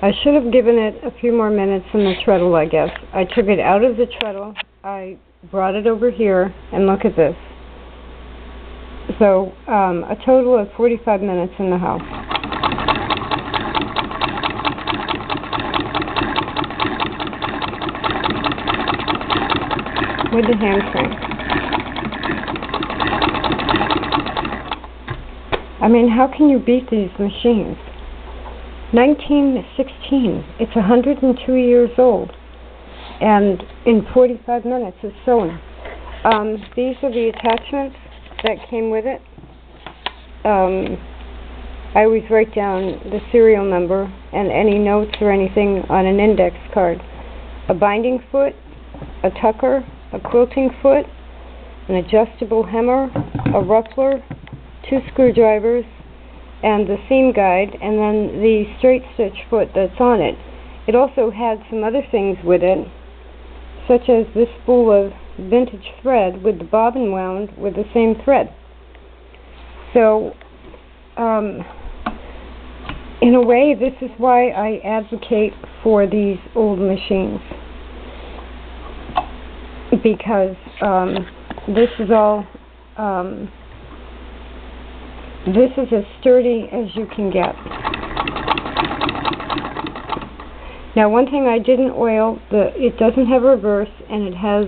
I should have given it a few more minutes in the treadle, I guess. I took it out of the treadle, I brought it over here, and look at this. So, a total of 45 minutes in the house. With the hand crank. I mean, how can you beat these machines? 1916. It's 102 years old. And in 45 minutes it's sewing. These are the attachments that came with it. I always write down the serial number and any notes or anything on an index card. A binding foot, a tucker, a quilting foot, an adjustable hemmer, a ruffler, 2 screwdrivers, and the seam guide, and then the straight stitch foot that's on it. It also had some other things with it, such as this spool of vintage thread with the bobbin wound with the same thread. So, in a way, this is why I advocate for these old machines. Because this is all, this is as sturdy as you can get. Now, one thing I didn't oil, it doesn't have reverse, and it has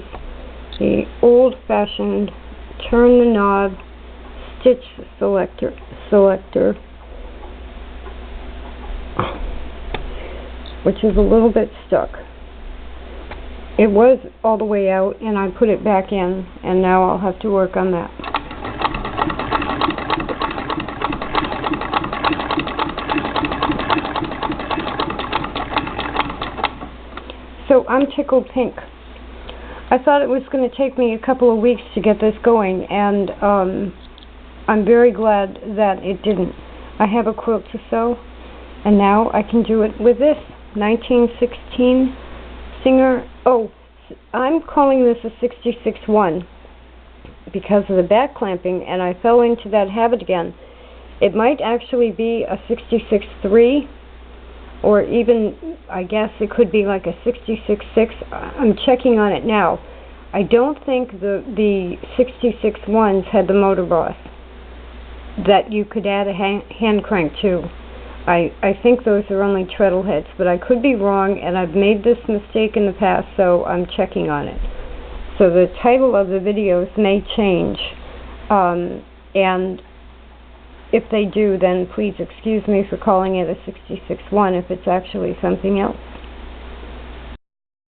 the old-fashioned turn the knob stitch selector, which is a little bit stuck. It was all the way out, and I put it back in, and now I'll have to work on that. So I'm tickled pink. I thought it was going to take me a couple of weeks to get this going, and I'm very glad that it didn't. I have a quilt to sew, and now I can do it with this 1916 Singer. Oh, I'm calling this a 66-1 because of the back clamping, and I fell into that habit again. It might actually be a 66-3, or even, I guess it could be like a 66-6. I'm checking on it now. I don't think the 66-1s had the motor boss that you could add a hand crank to. I think those are only treadle heads, but I could be wrong, and I've made this mistake in the past, so I'm checking on it. So the title of the videos may change, and if they do, then please excuse me for calling it a 66-1 if it's actually something else.